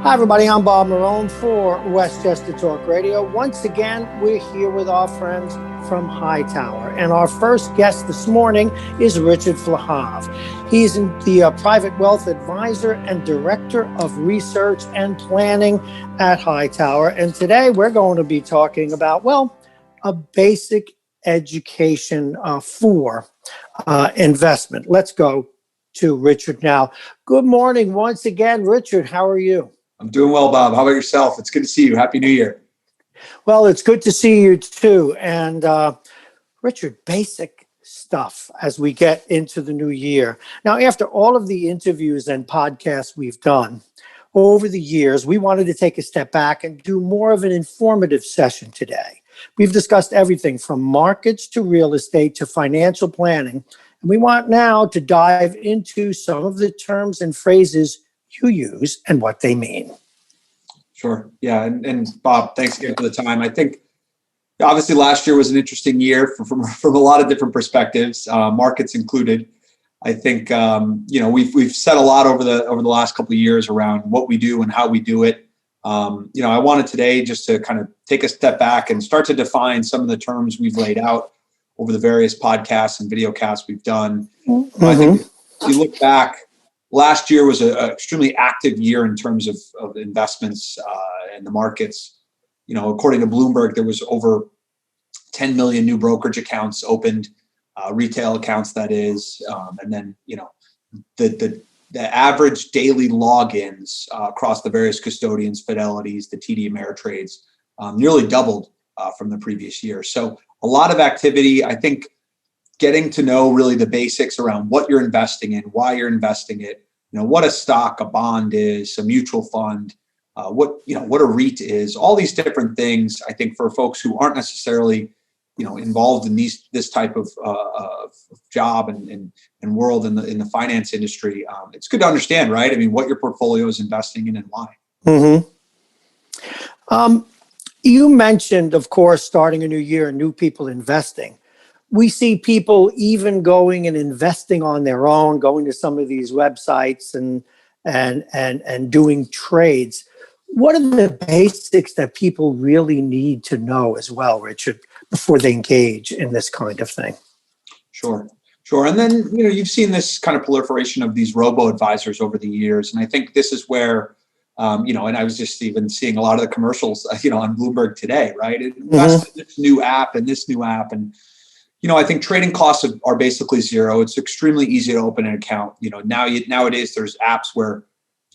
Hi, everybody. I'm Bob Marone for Westchester Talk Radio. Once again, we're here with our friends from Hightower. And our first guest this morning is Richard Flahive. He's the Private Wealth Advisor and Director of Research and Planning at Hightower. And today we're going to be talking about, well, a basic education for investment. Let's go to Richard now. Good morning once again, Richard. How are you? I'm doing well, Bob. How about yourself? It's good to see you. Happy New Year. Well, it's good to see you too. And Richard, basic stuff as we get into the new year. Now, after all of the interviews and podcasts we've done over the years, we wanted to take a step back and do more of an informative session today. We've discussed everything from markets to real estate to financial planning. And we want now to dive into some of the terms and phrases you use and what they mean. Sure. Yeah. And Bob, thanks again for the time. I think obviously last year was an interesting year from a lot of different perspectives, markets included. I think, we've said a lot over the last couple of years around what we do and how we do it. I wanted today just to kind of take a step back and start to define some of the terms we've laid out over the various podcasts and videocasts we've done. Mm-hmm. I think if you look back, last year was an extremely active year in terms of investments and the markets. According to Bloomberg, there was over 10 million new brokerage accounts opened, retail accounts, that is. And then, the average daily logins across the various custodians, Fidelities, the TD Ameritrades, nearly doubled from the previous year. So a lot of activity. I think getting to know really the basics around what you're investing in, why you're investing it, what a stock, a bond is, a mutual fund, what a REIT is, all these different things. I think for folks who aren't necessarily, involved in this type of job and world in the finance industry, it's good to understand, right? I mean, what your portfolio is investing in and why. Mm-hmm. You mentioned, of course, starting a new year, new people investing. We see people even going and investing on their own, going to some of these websites and doing trades. What are the basics that people really need to know as well, Richard, before they engage in this kind of thing? Sure. And then, you've seen this kind of proliferation of these robo-advisors over the years. And I think this is where, and I was just even seeing a lot of the commercials, on Bloomberg today, right? Invest in this new app and this new app. And I think trading costs are basically zero. It's extremely easy to open an account. Nowadays there's apps where,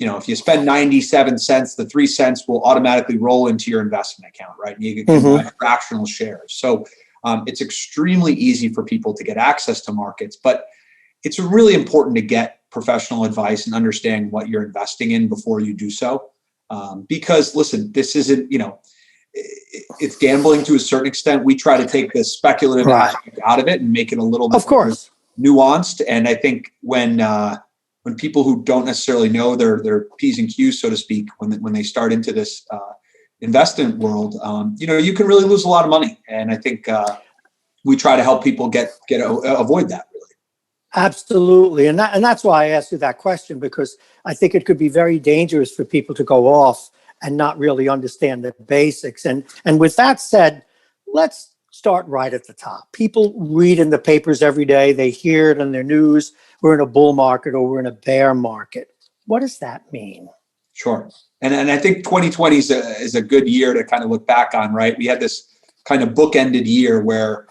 if you spend 97 cents, the 3 cents will automatically roll into your investment account, right? And you can buy fractional shares. So it's extremely easy for people to get access to markets, but it's really important to get professional advice and understand what you're investing in before you do so. Because listen, this isn't, it's gambling to a certain extent. We try to take the speculative aspect out of it and make it a little bit more nuanced. And I think when people who don't necessarily know their P's and Q's, so to speak, when they start into this investment world, you can really lose a lot of money. And I think we try to help people avoid that, really. Absolutely. And that's why I asked you that question, because I think it could be very dangerous for people to go off and not really understand the basics. And with that said, let's start right at the top. People read in the papers every day. They hear it in their news. We're in a bull market or we're in a bear market. What does that mean? Sure. And I think 2020 is a good year to kind of look back on, right? We had this kind of bookended year where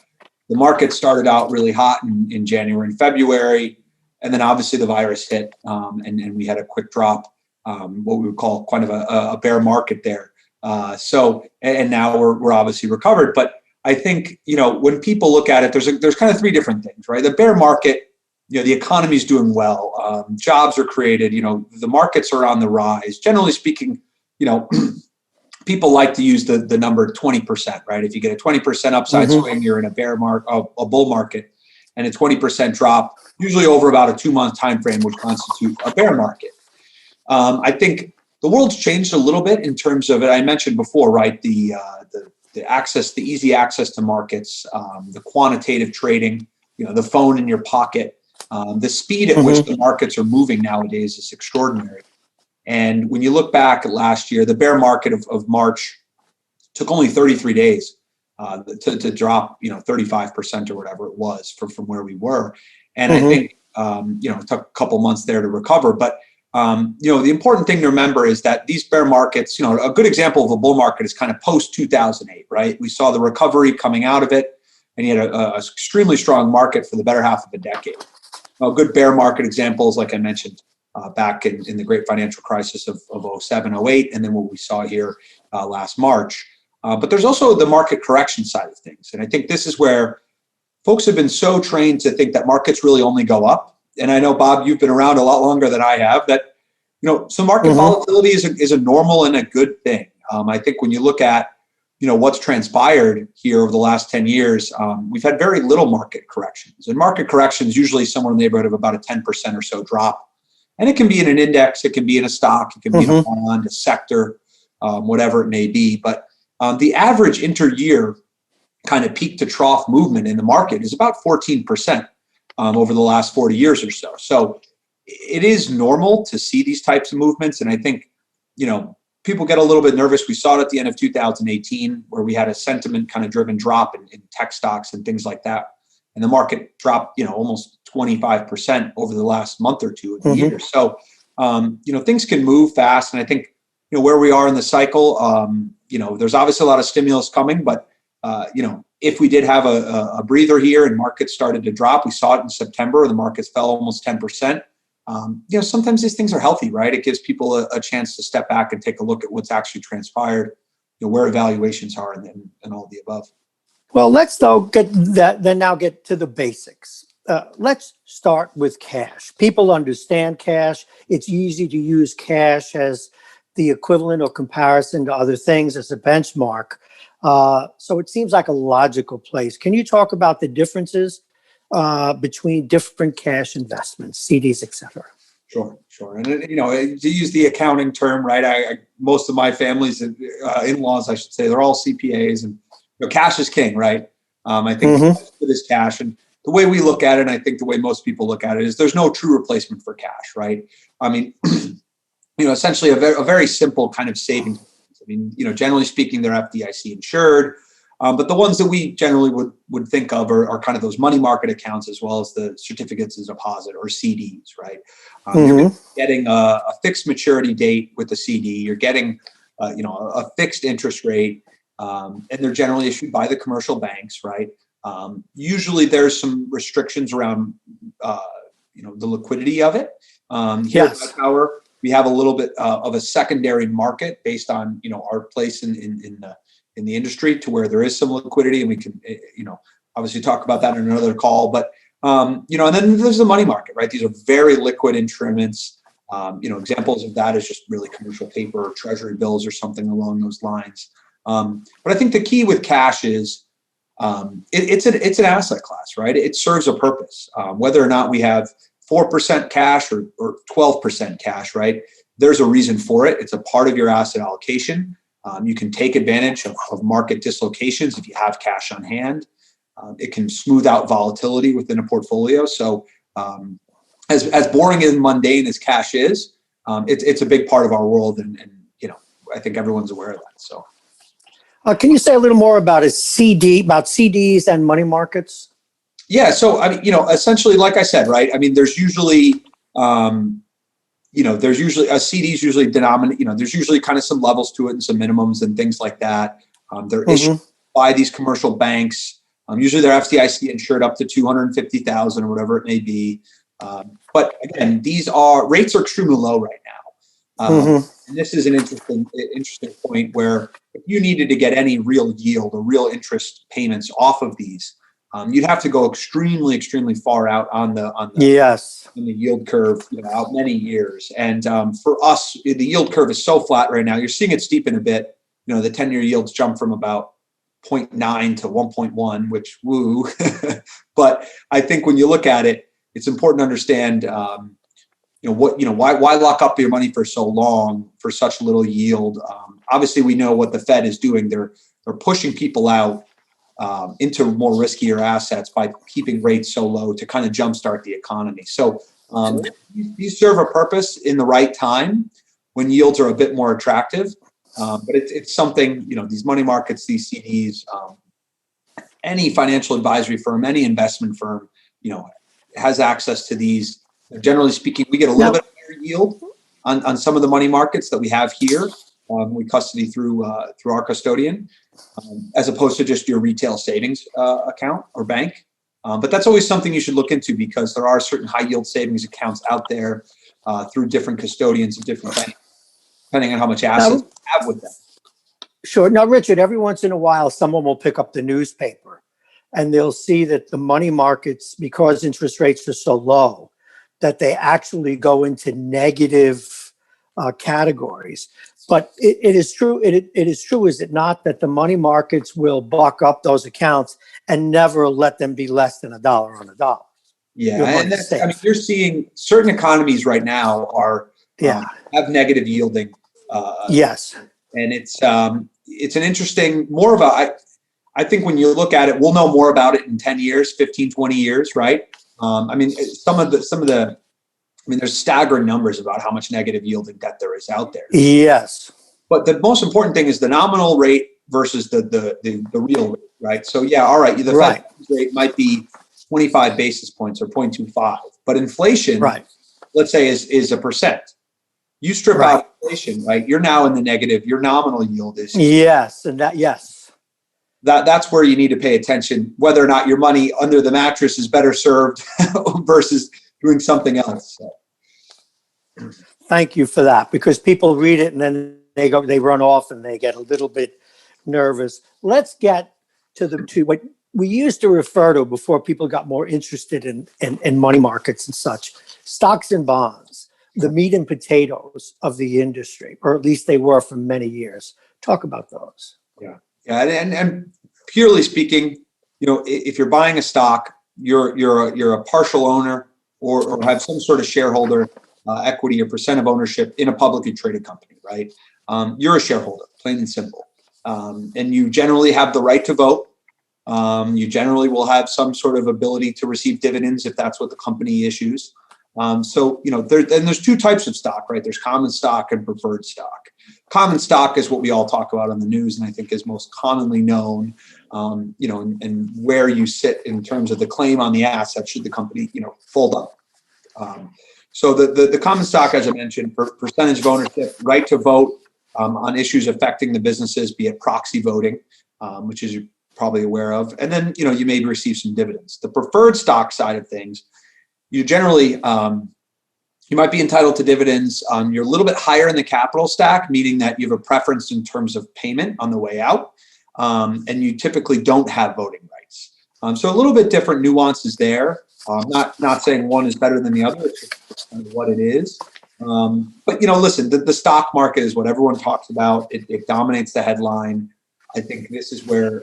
the market started out really hot in January and February. And then obviously the virus hit and we had a quick drop. What we would call kind of a bear market there. And now we're obviously recovered. But I think, when people look at it, there's kind of three different things, right? The bear market, the economy is doing well. Jobs are created. The markets are on the rise. Generally speaking, people like to use the number 20%, right? If you get a 20% upside swing, you're in a a bull market, and a 20% drop, usually over about a 2-month time frame, would constitute a bear market. I think the world's changed a little bit in terms of it. I mentioned before, right? The access, the easy access to markets, the quantitative trading, the phone in your pocket, the speed at which the markets are moving nowadays is extraordinary. And when you look back at last year, the bear market of March took only 33 days to drop, 35% or whatever it was from where we were. And I think, it took a couple months there to recover. But, the important thing to remember is that these bear markets, a good example of a bull market is kind of post 2008, right? We saw the recovery coming out of it, and you had a extremely strong market for the better half of a decade. A good bear market examples, like I mentioned, back in the great financial crisis of 07, 08, and then what we saw here last March. But there's also the market correction side of things. And I think this is where folks have been so trained to think that markets really only go up. And I know, Bob, you've been around a lot longer than I have, that, some market volatility is a normal and a good thing. I think when you look at, what's transpired here over the last 10 years, we've had very little market corrections. And market corrections usually somewhere in the neighborhood of about a 10% or so drop. And it can be in an index, it can be in a stock, it can be in a bond, a sector, whatever it may be. But the average inter-year kind of peak to trough movement in the market is about 14% over the last 40 years or so. So it is normal to see these types of movements. And I think, people get a little bit nervous. We saw it at the end of 2018, where we had a sentiment kind of driven drop in tech stocks and things like that. And the market dropped, almost 25% over the last month or two of the year. So, things can move fast. And I think, where we are in the cycle, there's obviously a lot of stimulus coming, but, if we did have a breather here and markets started to drop, we saw it in September, the markets fell almost 10%. Sometimes these things are healthy, right? It gives people a chance to step back and take a look at what's actually transpired, where evaluations are and all the above. Well, let's get to the basics. Let's start with cash. People understand cash. It's easy to use cash as the equivalent or comparison to other things as a benchmark. So it seems like a logical place. Can you talk about the differences between different cash investments, CDs, et cetera? Sure. And, to use the accounting term, right, most of my family's in-laws, I should say, they're all CPAs, and cash is king, right? I think it is cash. And the way we look at it, and I think the way most people look at it, is there's no true replacement for cash, right? I mean, essentially a very simple kind of savings. I mean, generally speaking, they're FDIC insured. But the ones that we generally would think of are kind of those money market accounts, as well as the certificates of deposit, or CDs, right? You're getting a fixed maturity date with the CD. You're getting, a fixed interest rate, and they're generally issued by the commercial banks, right? Usually there's some restrictions around, the liquidity of it. Here at HighTower, we have a little bit of a secondary market based on, our place in the industry, to where there is some liquidity, and we can, obviously talk about that in another call. But, and then there's the money market, right? These are very liquid instruments. Examples of that is just really commercial paper or treasury bills or something along those lines. But I think the key with cash is it's an asset class, right? It serves a purpose. Whether or not we have 4% cash or 12% cash, right? There's a reason for it. It's a part of your asset allocation. You can take advantage of market dislocations if you have cash on hand. It can smooth out volatility within a portfolio. So as boring and mundane as cash is, it's a big part of our world. And I think everyone's aware of that. So can you say a little more about CDs and money markets? Yeah. So, I mean, essentially, like I said, right, I mean, there's usually a CD is usually denominated, there's usually kind of some levels to it and some minimums and things like that. They're issued by these commercial banks. Usually they're FDIC insured up to $250,000 or whatever it may be. But again, rates are extremely low right now. And this is an interesting point, where if you needed to get any real yield or real interest payments off of these, you'd have to go extremely, extremely far out on the yield curve, out many years. And for us, the yield curve is so flat right now. You're seeing it steepen a bit. The 10-year yields jump from about 0.9 to 1.1, which woo. But I think when you look at it, it's important to understand, why lock up your money for so long for such little yield. Obviously, we know what the Fed is doing. They're pushing people out into more riskier assets by keeping rates so low to kind of jumpstart the economy. So these serve a purpose in the right time, when yields are a bit more attractive. But it's something, these money markets, these CDs, any financial advisory firm, any investment firm, has access to these. Generally speaking, we get a little bit higher yield on some of the money markets that we have here. We custody through our custodian, as opposed to just your retail savings account or bank. But that's always something you should look into, because there are certain high yield savings accounts out there through different custodians and different banks, depending on how much assets you have with them. Sure. Now, Richard, every once in a while, someone will pick up the newspaper and they'll see that the money markets, because interest rates are so low, that they actually go into negative categories. But it is true. It is true, is it not, that the money markets will buck up those accounts and never let them be less than $1 on $1? Yeah, and you're seeing certain economies right now are have negative yielding. Yes, and it's an interesting, more of a. I think when you look at it, we'll know more about it in 10 years, 15, 20 years, right? There's staggering numbers about how much negative yielding debt there is out there. Yes. But the most important thing is the nominal rate versus the real rate, right? So all right, the Fed rate might be 25 basis points or 0.25, but inflation, let's say is 1%. You strip out inflation, right? You're now in the negative. Your nominal yield is That's where you need to pay attention, whether or not your money under the mattress is better served versus doing something else. So. Thank you for that, because people read it and then they run off and they get a little bit nervous. Let's get to what we used to refer to before people got more interested in money markets and such, stocks and bonds, the meat and potatoes of the industry, or at least they were for many years. Talk about those. Yeah, and purely speaking, if you're buying a stock, you're a partial owner or have some sort of shareholder equity or percent of ownership in a publicly traded company, right? You're a shareholder, plain and simple, and you generally have the right to vote. You generally will have some sort of ability to receive dividends if that's what the company issues. There's two types of stock, right? There's common stock and preferred stock. Common stock is what we all talk about on the news, and I think is most commonly known, and where you sit in terms of the claim on the asset should the company, fold up. So the common stock, as I mentioned, percentage of ownership, right to vote on issues affecting the businesses, be it proxy voting, which is you're probably aware of, and then you may receive some dividends. The preferred stock side of things, you generally you might be entitled to dividends. You're a little bit higher in the capital stack, meaning that you have a preference in terms of payment on the way out, and you typically don't have voting rights. So a little bit different nuances there. Not saying one is better than the other. It's just kind of what it is. But listen, the stock market is what everyone talks about. It dominates the headline. I think this is where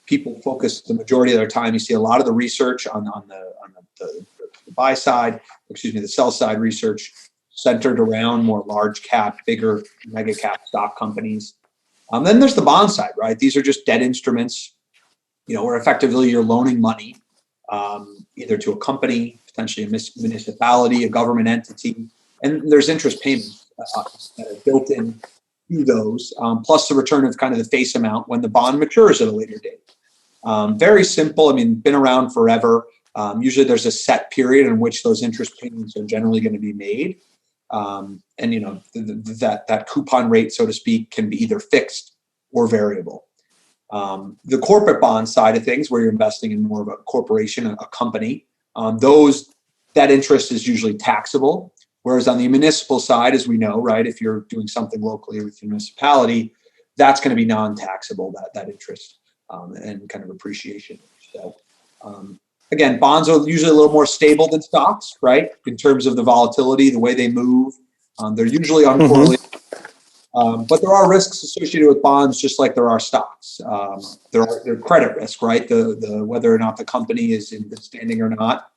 people focus the majority of their time. You see a lot of the research on the buy side, the sell side research centered around more large cap, bigger mega cap stock companies. Then there's the bond side, right? These are just debt instruments, where effectively you're loaning money either to a company, potentially a municipality, a government entity, and there's interest payments that are built in to those, plus the return of kind of the face amount when the bond matures at a later date. Very simple. Been around forever. Usually there's a set period in which those interest payments are generally going to be made. And that coupon rate, so to speak, can be either fixed or variable. The corporate bond side of things, where you're investing in more of a corporation, a company, that interest is usually taxable. Whereas on the municipal side, as we know, right, if you're doing something locally with your municipality, that's going to be non-taxable, that interest and kind of appreciation. So again, bonds are usually a little more stable than stocks, right, in terms of the volatility, the way they move. They're usually uncorrelated. But there are risks associated with bonds, just like there are stocks. There are credit risk, right? The whether or not the company is in good standing or not,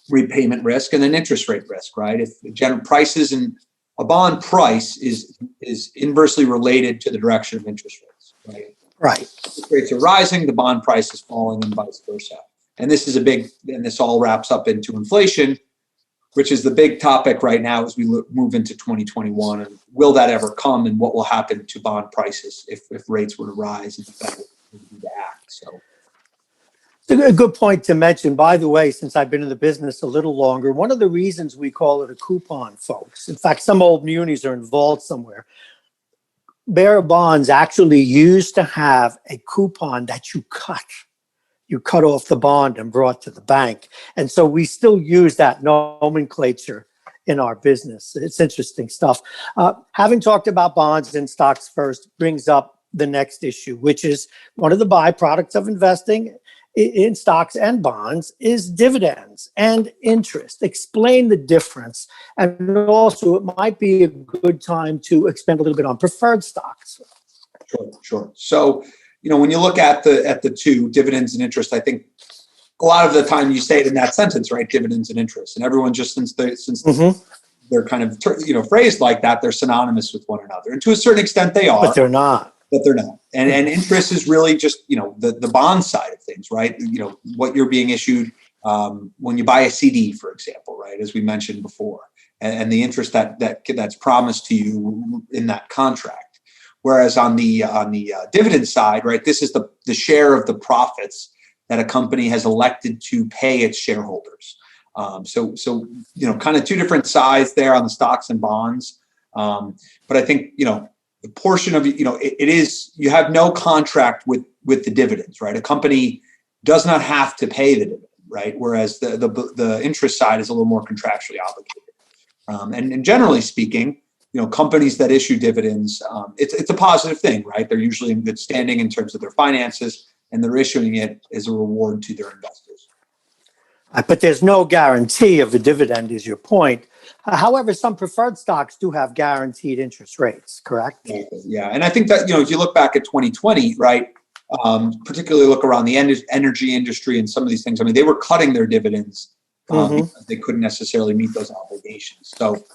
repayment risk, and then interest rate risk, right? If the prices and a bond price is inversely related to the direction of interest rates, right? Right. Interest rates are rising, the bond price is falling, and vice versa. And this all wraps up into inflation. which is the big topic right now as we move into 2021. And will that ever come? And what will happen to bond prices if rates were to rise and the Fed were to act? So. A good point to mention, by the way, since I've been in the business a little longer, one of the reasons we call it a coupon, folks, in fact, some old munis are involved somewhere. Bearer bonds actually used to have a coupon that you cut. You cut off the bond and brought to the bank. And so we still use that nomenclature in our business. It's interesting stuff. Having talked about bonds and stocks first brings up the next issue, which is one of the byproducts of investing in stocks and bonds is dividends and interest. Explain the difference. And also, it might be a good time to expand a little bit on preferred stocks. Sure. So, when you look at the two, dividends and interest, I think a lot of the time you say it in that sentence, right? Dividends and interest. And everyone just since they're kind of phrased like that, they're synonymous with one another. And to a certain extent they are. But they're not. And interest is really just, the bond side of things, right? What you're being issued when you buy a CD, for example, right? As we mentioned before, and the interest that's promised to you in that contract. Whereas on the dividend side, right, this is the share of the profits that a company has elected to pay its shareholders. So kind of two different sides there on the stocks and bonds. But I think, the portion of, it is, you have no contract with the dividends, right? A company does not have to pay the dividend, right? Whereas the interest side is a little more contractually obligated. And generally speaking, companies that issue dividends, it's a positive thing, right? They're usually in good standing in terms of their finances, and they're issuing it as a reward to their investors. But there's no guarantee of a dividend, is your point. However, some preferred stocks do have guaranteed interest rates, correct? Yeah, and I think that, if you look back at 2020, right, particularly look around the energy industry and some of these things, I mean, they were cutting their dividends because they couldn't necessarily meet those obligations. So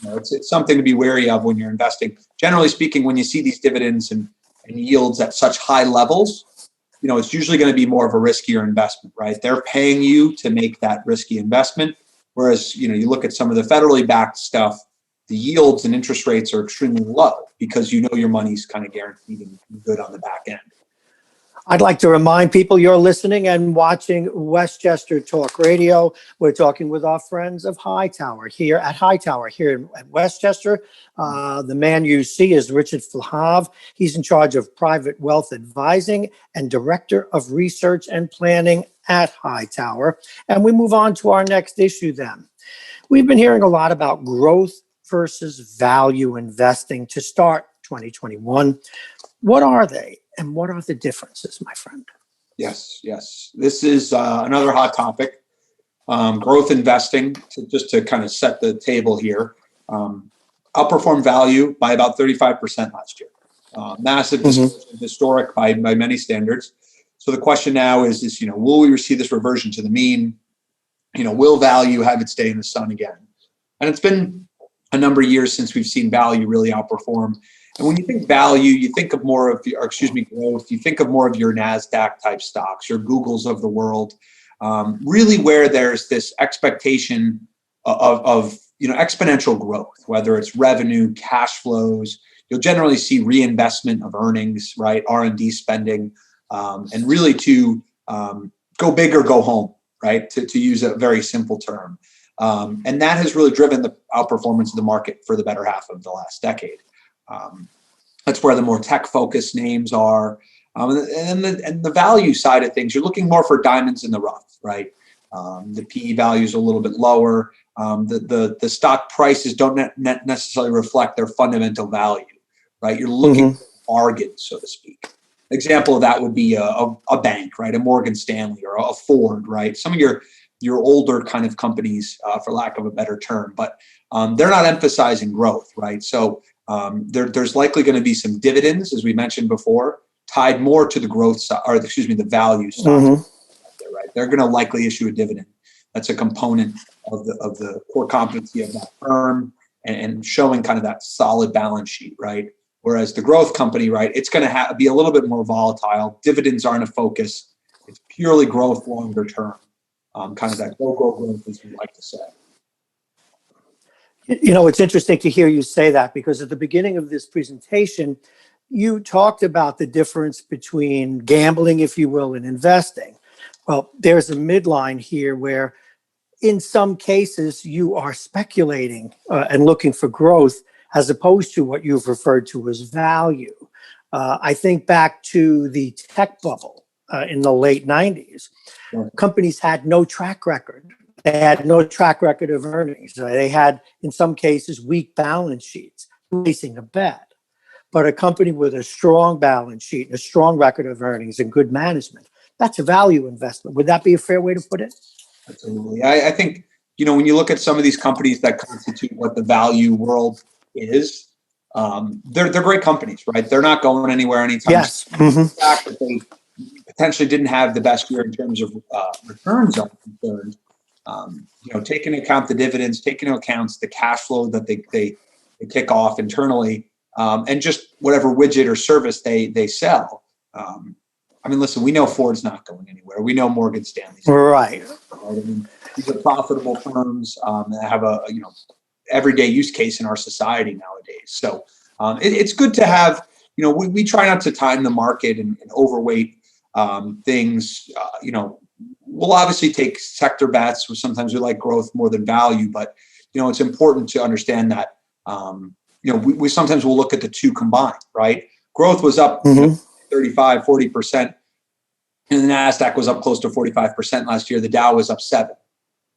it's something to be wary of when you're investing. Generally speaking, when you see these dividends and yields at such high levels, it's usually going to be more of a riskier investment, right? They're paying you to make that risky investment. Whereas, you look at some of the federally backed stuff, the yields and interest rates are extremely low because your money's kind of guaranteed and good on the back end. I'd like to remind people you're listening and watching Westchester Talk Radio. We're talking with our friends of Hightower here at Hightower here at Westchester. The man you see is Richard Flahive. He's in charge of private wealth advising and director of research and planning at Hightower. And we move on to our next issue then. We've been hearing a lot about growth versus value investing to start 2021. What are they? And what are the differences, my friend? Yes. This is another hot topic. Growth investing, just to kind of set the table here, outperformed value by about 35% last year. Massive, historic by many standards. So the question now is, will we see this reversion to the mean? Will value have its day in the sun again? And it's been a number of years since we've seen value really outperform. And when you think value, you think of growth, you think of more of your NASDAQ type stocks, your Googles of the world, really where there's this expectation of exponential growth, whether it's revenue, cash flows. You'll generally see reinvestment of earnings, right? R&D spending, and really to go big or go home, right? To use a very simple term. And that has really driven the outperformance of the market for the better half of the last decade. That's where the more tech-focused names are. And the value side of things, you're looking more for diamonds in the rough, right? The PE values are a little bit lower. The stock prices don't necessarily reflect their fundamental value, right? You're looking for bargains, so to speak. Example of that would be a bank, right? A Morgan Stanley or a Ford, right? Some of your older kind of companies, for lack of a better term, but they're not emphasizing growth, right? So there's likely going to be some dividends, as we mentioned before, tied more to the growth side, or the value side, right? They're going to likely issue a dividend. That's a component of the core competency of that firm and showing kind of that solid balance sheet, right? Whereas the growth company, right, it's going to be a little bit more volatile. Dividends aren't a focus. It's purely growth longer term, kind of that go growth, as we like to say. You know, it's interesting to hear you say that, because at the beginning of this presentation, you talked about the difference between gambling, if you will, and investing. Well, there's a midline here where in some cases you are speculating and looking for growth as opposed to what you've referred to as value. I think back to the tech bubble in the late 90s. Companies had no track record. They had no track record of earnings. They had, in some cases, weak balance sheets, placing a bet. But a company with a strong balance sheet, a strong record of earnings, and good management, that's a value investment. Would that be a fair way to put it? Absolutely. I think, you know, when you look at some of these companies that constitute what the value world is, they're great companies, right? They're not going anywhere anytime. Yes. The fact that they potentially didn't have the best year in terms of returns are concerned. You know, take into account the dividends, take into account the cash flow that they kick off internally, and just whatever widget or service they sell. I mean, listen, we know Ford's not going anywhere. We know Morgan Stanley's right. I mean, these are profitable firms that have a everyday use case in our society nowadays. So it's good to have. You know, we try not to time the market and overweight things. You know, we'll obviously take sector bets. Sometimes we like growth more than value, but you know, it's important to understand that. You know, we sometimes will look at the two combined. Right, growth was up 35, 40%. And the NASDAQ was up close to 45% last year. The Dow was up 7%,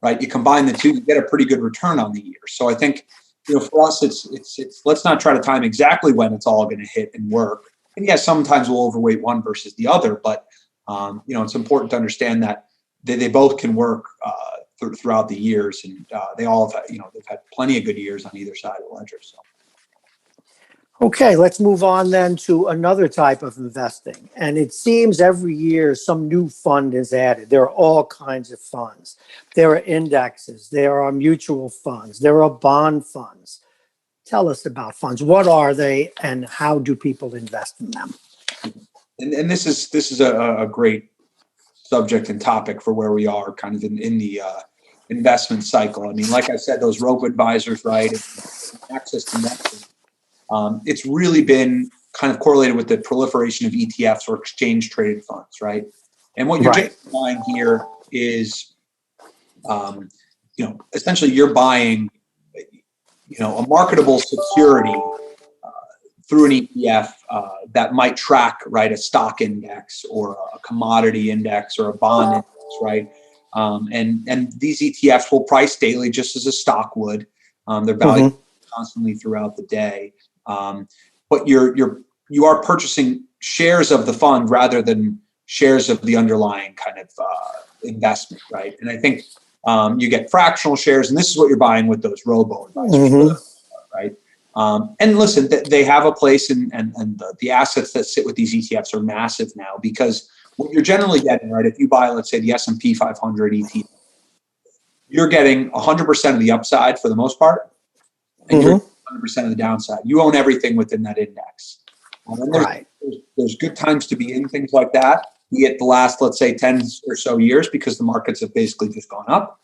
right? You combine the two, you get a pretty good return on the year. So I think, you know, for us, it's let's not try to time exactly when it's all going to hit and work. And yes, sometimes we'll overweight one versus the other, but, you know, it's important to understand that they both can work throughout the years. And they all have, you know, they've had plenty of good years on either side of the ledger. So. Okay, let's move on then to another type of investing. And it seems every year some new fund is added. There are all kinds of funds. There are indexes, there are mutual funds, there are bond funds. Tell us about funds. What are they and how do people invest in them? And this is a great subject and topic for where we are kind of in the investment cycle. I mean, like I said, those robo-advisors, right? Access to investors. It's really been kind of correlated with the proliferation of ETFs or exchange traded funds, right? And what you're buying here is, you know, essentially you're buying, you know, a marketable security through an ETF that might track, right, a stock index or a commodity index or a bond index, right? And these ETFs will price daily just as a stock would. They're valued constantly throughout the day. But you are purchasing shares of the fund rather than shares of the underlying kind of investment, right? And I think you get fractional shares, and this is what you're buying with those robo-advisors, right? And listen, they have a place, and the assets that sit with these ETFs are massive now, because what you're generally getting, right, if you buy, let's say, the S&P 500 ETF, you're getting 100% of the upside for the most part, and you're 100% of the downside. You own everything within that index. And there's good times to be in things like that, be it the last, let's say, 10 or so years, because the markets have basically just gone up.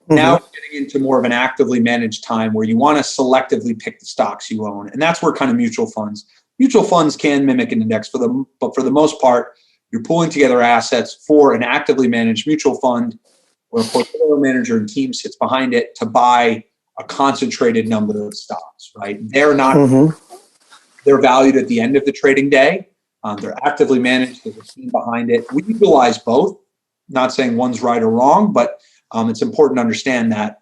Now we're getting into more of an actively managed time where you want to selectively pick the stocks you own. And that's where kind of mutual funds can mimic an index but for the most part, you're pulling together assets for an actively managed mutual fund where a portfolio manager and team sits behind it to buy a concentrated number of stocks, right? They're not, they're valued at the end of the trading day. They're actively managed. There's a team behind it. We utilize both, not saying one's right or wrong, but it's important to understand that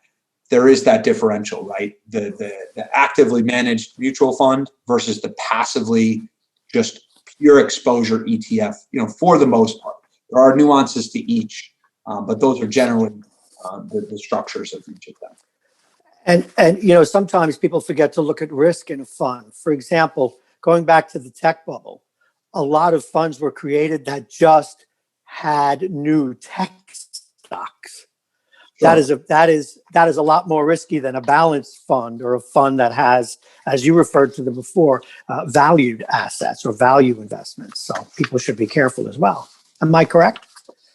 there is that differential, right? The actively managed mutual fund versus the passively just pure exposure ETF, you know, for the most part. There are nuances to each, but those are generally the structures of each of them. And you know, sometimes people forget to look at risk in a fund. For example, going back to the tech bubble, a lot of funds were created that just had new tech stocks. Sure. That is a lot more risky than a balanced fund or a fund that has, as you referred to them before, valued assets or value investments. So people should be careful as well. Am I correct?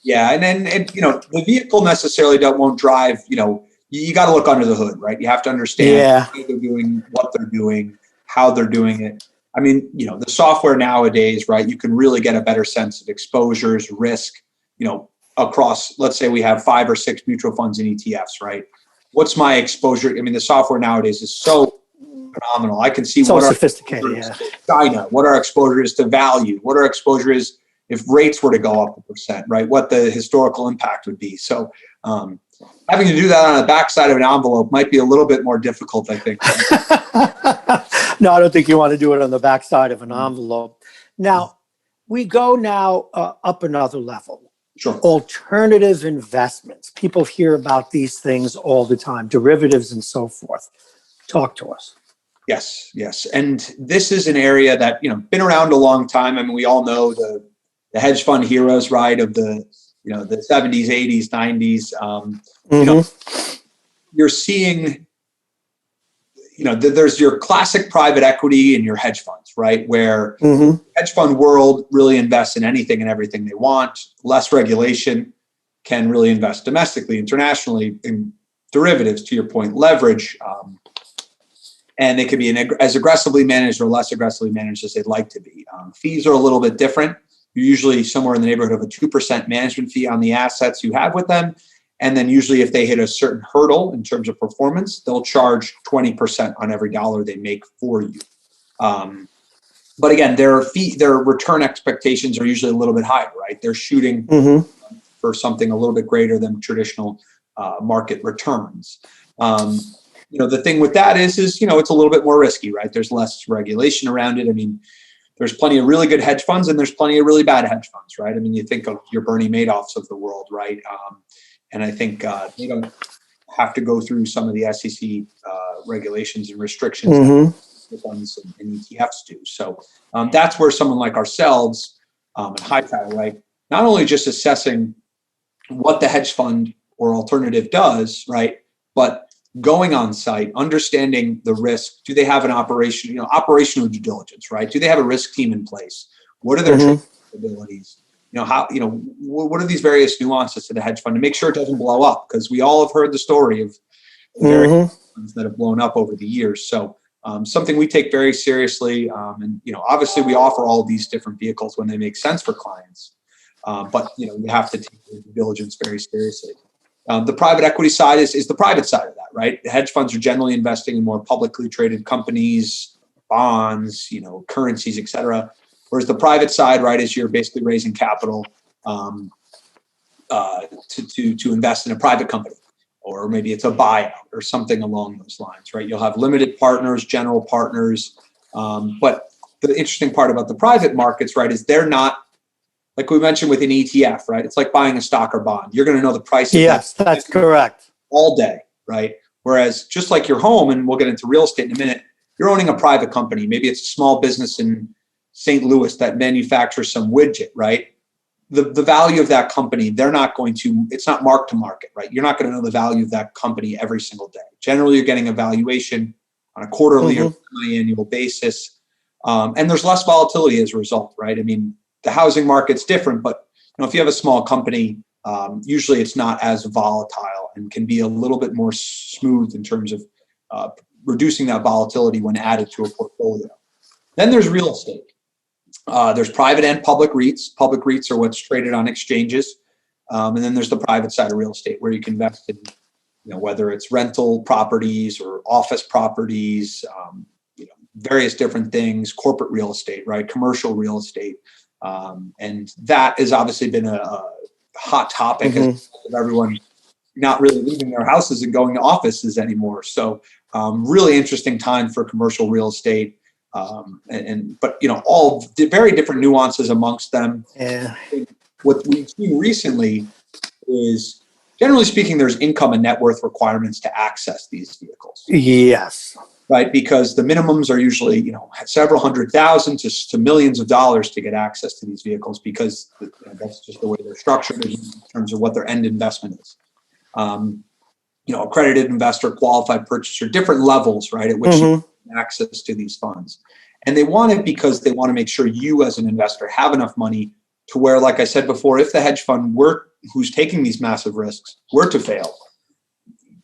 Yeah, and you know, the vehicle necessarily won't drive, you know, you got to look under the hood, right? You have to understand why they're doing what they're doing, how they're doing it. I mean, the software nowadays, right? You can really get a better sense of exposures, risk, across, let's say we have 5 or 6 mutual funds and ETFs, right? What's my exposure? I mean, the software nowadays is so phenomenal. I can see what our exposure is to China, what our exposure is to value, what our exposure is if rates were to go up 1%, right? What the historical impact would be. So having to do that on the backside of an envelope might be a little bit more difficult, I think. No, I don't think you want to do it on the backside of an envelope. Now, we go up another level. Sure. Alternative investments. People hear about these things all the time, derivatives and so forth. Talk to us. Yes. And this is an area that, been around a long time. I mean, we all know the hedge fund heroes, right, of the 70s, 80s, 90s. You're seeing, there's your classic private equity and your hedge funds, right, where hedge fund world really invests in anything and everything they want, less regulation, can really invest domestically, internationally in derivatives, to your point, leverage, and they can be as aggressively managed or less aggressively managed as they'd like to be. Fees are a little bit different. You're usually somewhere in the neighborhood of a 2% management fee on the assets you have with them. And then usually if they hit a certain hurdle in terms of performance, they'll charge 20% on every dollar they make for you. But again, their return expectations are usually a little bit higher, right? They're shooting for something a little bit greater than traditional market returns. The thing with that is it's a little bit more risky, right? There's less regulation around it. I mean, there's plenty of really good hedge funds and there's plenty of really bad hedge funds, right? I mean, you think of your Bernie Madoffs of the world, right? And I think they don't have to go through some of the SEC regulations and restrictions that funds and ETFs do. So that's where someone like ourselves at HighTower, right, not only just assessing what the hedge fund or alternative does, right, but going on site, understanding the risk. Do they have an operational due diligence, right? Do they have a risk team in place? What are their capabilities? What are these various nuances to the hedge fund to make sure it doesn't blow up? Because we all have heard the story of various funds that have blown up over the years. So something we take very seriously. And obviously we offer all of these different vehicles when they make sense for clients. But you have to take the due diligence very seriously. The private equity side is the private side of that, right? The hedge funds are generally investing in more publicly traded companies, bonds, currencies, et cetera. Whereas the private side, right, is you're basically raising capital to invest in a private company, or maybe it's a buyout or something along those lines, right? You'll have limited partners, general partners. But the interesting part about the private markets, right, is they're not, like we mentioned with an ETF, right? It's like buying a stock or bond. You're going to know the price of Yes, that's correct. All day, right? Whereas just like your home, and we'll get into real estate in a minute, you're owning a private company. Maybe it's a small business in St. Louis that manufactures some widget, right? The value of that company, it's not mark to market, right? You're not going to know the value of that company every single day. Generally, you're getting a valuation on a quarterly or semi-annual basis. And there's less volatility as a result, right? I mean, the housing market's different, but if you have a small company, usually it's not as volatile and can be a little bit more smooth in terms of reducing that volatility when added to a portfolio. Then there's real estate. There's private and public REITs. Public REITs are what's traded on exchanges. And then there's the private side of real estate where you can invest in, whether it's rental properties or office properties, various different things, corporate real estate, right? Commercial real estate. And that has obviously been a hot topic of everyone not really leaving their houses and going to offices anymore. So really interesting time for commercial real estate. But all very different nuances amongst them. Yeah. What we've seen recently is, generally speaking, there's income and net worth requirements to access these vehicles. Yes. Right, because the minimums are usually, several $100,000 to millions of dollars to get access to these vehicles, because that's just the way they're structured in terms of what their end investment is. Accredited investor, qualified purchaser, different levels, right, at which you have access to these funds. And they want it because they want to make sure you as an investor have enough money to where, like I said before, if the hedge fund who's taking these massive risks were to fail,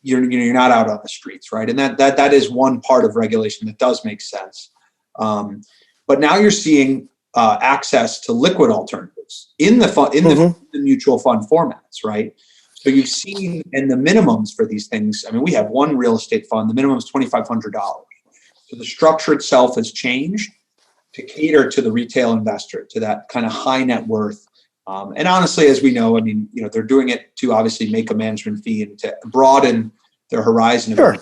you're not out on the streets, right? And that is one part of regulation that does make sense. But now you're seeing access to liquid alternatives in the mutual fund formats, right? So you've seen, and the minimums for these things. I mean, we have one real estate fund. The minimum is $2,500. So the structure itself has changed to cater to the retail investor, to that kind of high net worth. And honestly, as we know, I mean, they're doing it to obviously make a management fee and to broaden their horizon. Sure.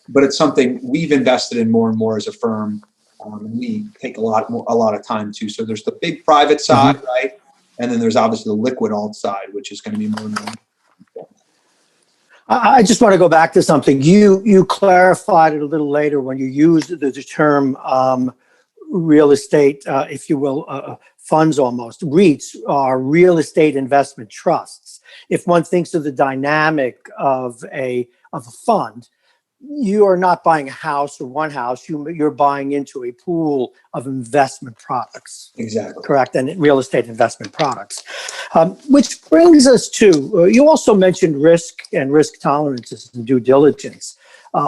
But it's something we've invested in more and more as a firm. And we take a lot of time too. So there's the big private side, right? And then there's obviously the liquid alt side, which is going to be more and more. I just want to go back to something. You clarified it a little later when you used the term real estate, if you will, funds almost. REITs are real estate investment trusts. If one thinks of the dynamic of a fund, you are not buying a house or one house. You're buying into a pool of investment products. Exactly. Correct. And real estate investment products. Which brings us to, you also mentioned risk and risk tolerances and due diligence.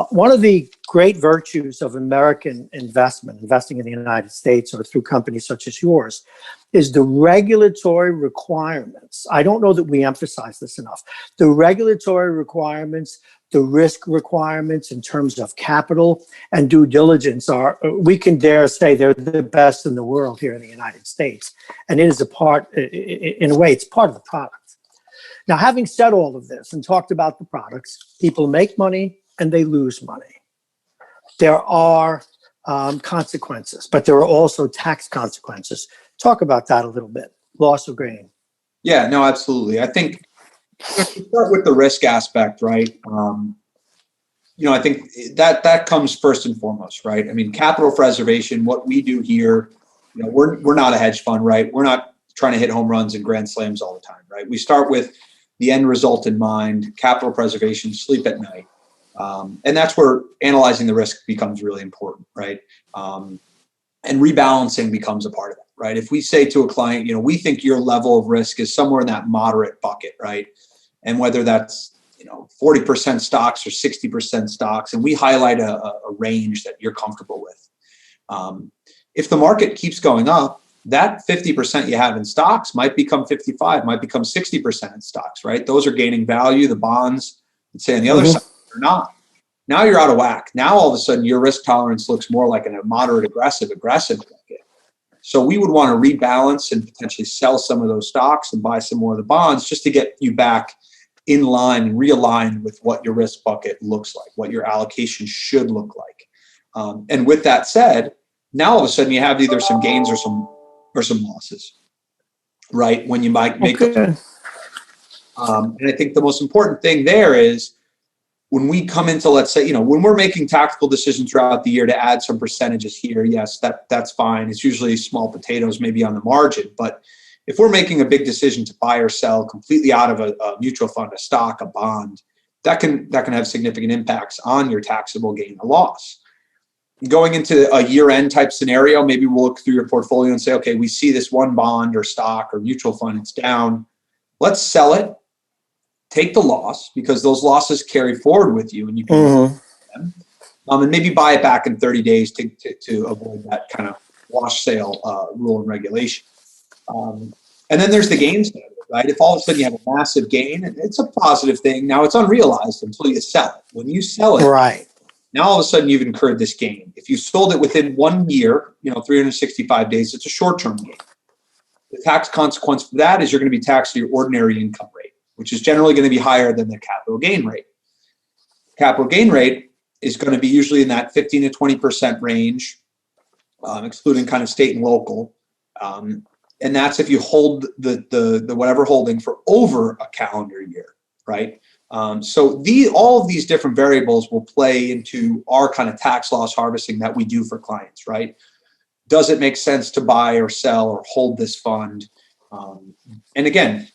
One of the great virtues of American investing in the United States or through companies such as yours, is the regulatory requirements. I don't know that we emphasize this enough. The regulatory requirements, the risk requirements in terms of capital and due diligence we can dare say they're the best in the world here in the United States. And it is in a way, it's part of the product. Now, having said all of this and talked about the products, people make money and they lose money. There are consequences, but there are also tax consequences. Talk about that a little bit. Loss of gain. Yeah, no, absolutely. I think to start with the risk aspect, right? I think that comes first and foremost, right? I mean, capital preservation, what we do here, we're not a hedge fund, right? We're not trying to hit home runs and grand slams all the time, right? We start with the end result in mind, capital preservation, sleep at night. And that's where analyzing the risk becomes really important, right? And rebalancing becomes a part of that, right? If we say to a client, we think your level of risk is somewhere in that moderate bucket, right? And whether that's 40% stocks or 60% stocks, and we highlight a range that you're comfortable with. If the market keeps going up, that 50% you have in stocks might become 55, might become 60% in stocks, right? Those are gaining value. The bonds, let's say on the other side, are not. Now you're out of whack. Now all of a sudden your risk tolerance looks more like a moderate aggressive bucket. So we would want to rebalance and potentially sell some of those stocks and buy some more of the bonds just to get you back in line and realigned with what your risk bucket looks like, what your allocation should look like. And with that said, now all of a sudden you have either some gains or some losses, right? When you might make those. And I think the most important thing there is when we come into, let's say, when we're making tactical decisions throughout the year to add some percentages here, yes, that's fine. It's usually small potatoes, maybe on the margin. But if we're making a big decision to buy or sell completely out of a mutual fund, a stock, a bond, that can have significant impacts on your taxable gain or loss. Going into a year-end type scenario, maybe we'll look through your portfolio and say, okay, we see this one bond or stock or mutual fund, it's down. Let's sell it, take the loss, because those losses carry forward with you and you can them. And maybe buy it back in 30 days to avoid that kind of wash sale rule and regulation. And then there's the gain side, right? If all of a sudden you have a massive gain, it's a positive thing. Now it's unrealized until you sell it. When you sell it, right, now all of a sudden you've incurred this gain. If you sold it within 1 year, 365 days, it's a short-term gain. The tax consequence for that is you're going to be taxed at your ordinary income rate, which is generally going to be higher than the capital gain rate. Capital gain rate is going to be usually in that 15 to 20% range, excluding kind of state and local. And that's if you hold the whatever holding for over a calendar year, right? So all of these different variables will play into our kind of tax loss harvesting that we do for clients, right? Does it make sense to buy or sell or hold this fund? And again,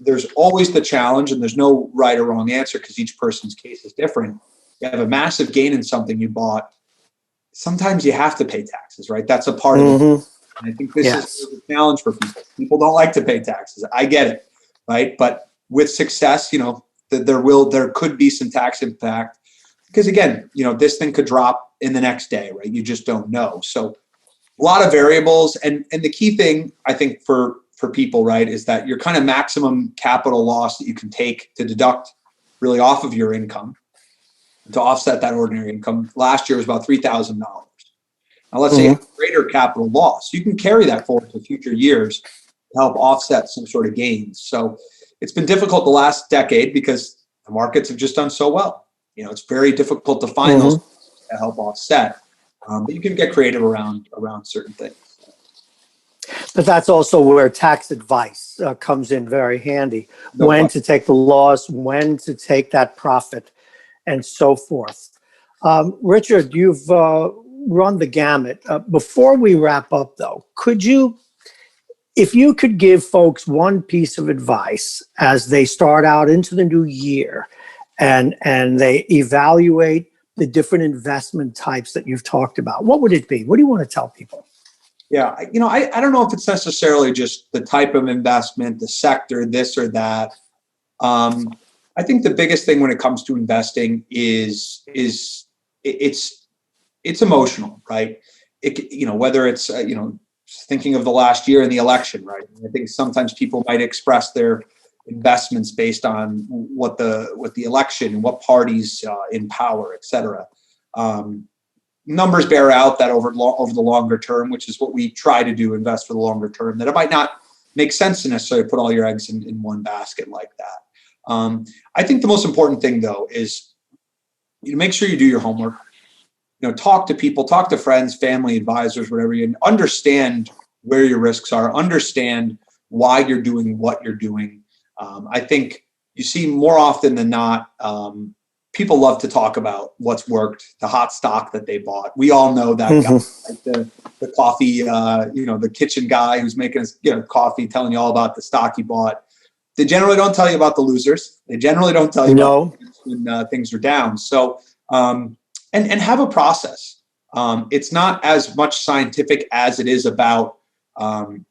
there's always the challenge, and there's no right or wrong answer because each person's case is different. You have a massive gain in something you bought. Sometimes you have to pay taxes, right? That's a part of it. And I think this is a challenge for people. People don't like to pay taxes. I get it, right? But with success, there could be some tax impact because again, this thing could drop in the next day, right? You just don't know. So a lot of variables. And the key thing I think for people, right, is that your kind of maximum capital loss that you can take to deduct really off of your income to offset that ordinary income last year was about $3,000. Now, let's say you have greater capital loss. You can carry that forward to future years to help offset some sort of gains. So it's been difficult the last decade because the markets have just done so well. It's very difficult to find those to help offset. But you can get creative around certain things. But that's also where tax advice comes in very handy. When to take the loss, when to take that profit, and so forth. Richard, you've run the gamut. Before we wrap up, though, if you could give folks one piece of advice as they start out into the new year and they evaluate the different investment types that you've talked about, what would it be? What do you want to tell people? Yeah, I don't know if it's necessarily just the type of investment, the sector, this or that. I think the biggest thing when it comes to investing is it's emotional, right? Whether it's thinking of the last year and the election, right? I think sometimes people might express their investments based on what the election, what parties in power, et cetera. Numbers bear out that over the longer term, which is what we try to do, invest for the longer term, that it might not make sense to necessarily put all your eggs in one basket like that. I think the most important thing, though, is make sure you do your homework. Talk to people, talk to friends, family, advisors, whatever, and understand where your risks are, understand why you're doing what you're doing. I think you see more often than not, people love to talk about what's worked, the hot stock that they bought. We all know that guy, like the coffee, the kitchen guy who's making us coffee, telling you all about the stock he bought. They generally don't tell you about the losers. They generally don't tell you about when things are down. So, and have a process. It's not as much scientific as it is about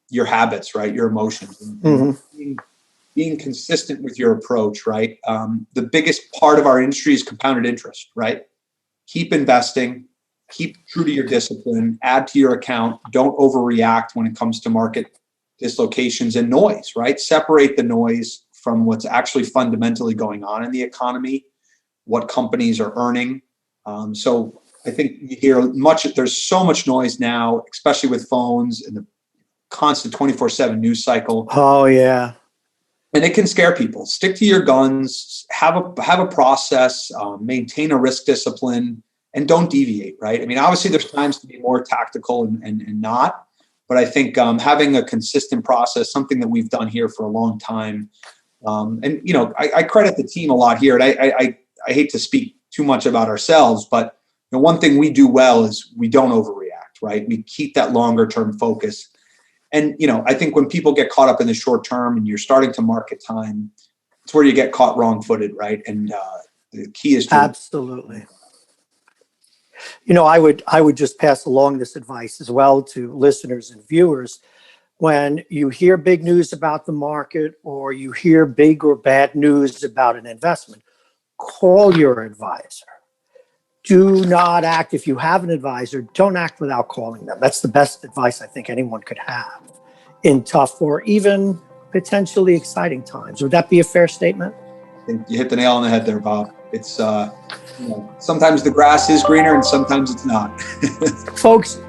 your habits, right? Your emotions. Being consistent with your approach, right? The biggest part of our industry is compounded interest, right? Keep investing, keep true to your discipline, add to your account. Don't overreact when it comes to market dislocations and noise, right? Separate the noise from what's actually fundamentally going on in the economy, what companies are earning. So I think you hear there's so much noise now, especially with phones and the constant 24/7 news cycle. Oh, yeah. And it can scare people. Stick to your guns, have a process, maintain a risk discipline, and don't deviate, right? I mean, obviously there's times to be more tactical and not, but I think having a consistent process, something that we've done here for a long time. And, I credit the team a lot here. And I hate to speak too much about ourselves, but one thing we do well is we don't overreact, right? We keep that longer term focus. And, I think when people get caught up in the short term and you're starting to market time, it's where you get caught wrong-footed, right? And the key is to absolutely. I would just pass along this advice as well to listeners and viewers. When you hear big news about the market or you hear big or bad news about an investment, call your advisor. Do not act. If you have an advisor, don't act without calling them. That's the best advice I think anyone could have in tough or even potentially exciting times. Would that be a fair statement? I think you hit the nail on the head there, Bob. It's sometimes the grass is greener and sometimes it's not. Folks,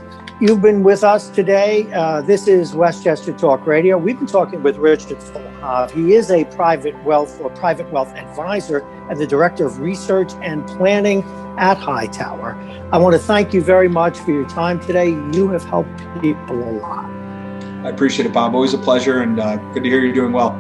you've been with us today. This is Westchester Talk Radio. We've been talking with Richard Flahive. He is a private wealth advisor and the director of research and planning at Hightower. I want to thank you very much for your time today. You have helped people a lot. I appreciate it, Bob. Always a pleasure, and good to hear you're doing well.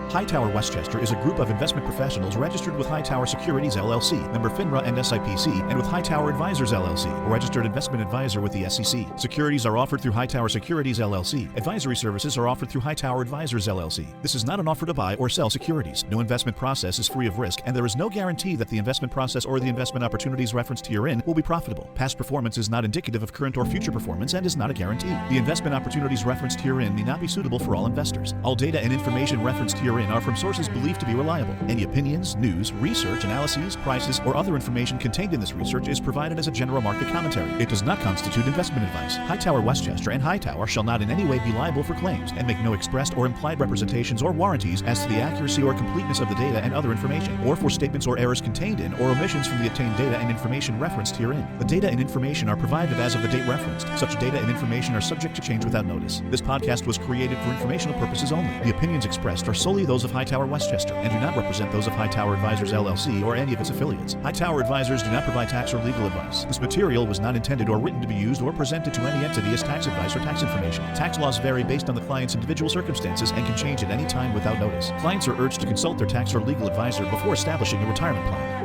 Hightower Westchester is a group of investment professionals registered with HighTower Securities, LLC, member FINRA and SIPC, and with HighTower Advisors, LLC, a registered investment advisor with the SEC. Securities are offered through HighTower Securities, LLC. Advisory services are offered through HighTower Advisors, LLC. This is not an offer to buy or sell securities. No investment process is free of risk, and there is no guarantee that the investment process or the investment opportunities referenced herein will be profitable. Past performance is not indicative of current or future performance and is not a guarantee. The investment opportunities referenced herein may not be suitable for all investors. All data and information referenced herein herein are from sources believed to be reliable. Any opinions, news, research, analyses, prices, or other information contained in this research is provided as a general market commentary. It does not constitute investment advice. Hightower Westchester and Hightower shall not in any way be liable for claims and make no expressed or implied representations or warranties as to the accuracy or completeness of the data and other information, or for statements or errors contained in or omissions from the obtained data and information referenced herein. The data and information are provided as of the date referenced. Such data and information are subject to change without notice. This podcast was created for informational purposes only. The opinions expressed are solely those of Hightower Westchester and do not represent those of HighTower Advisors LLC or any of its affiliates. HighTower Advisors do not provide tax or legal advice. This material was not intended or written to be used or presented to any entity as tax advice or tax information. Tax laws vary based on the client's individual circumstances and can change at any time without notice. Clients are urged to consult their tax or legal advisor before establishing a retirement plan.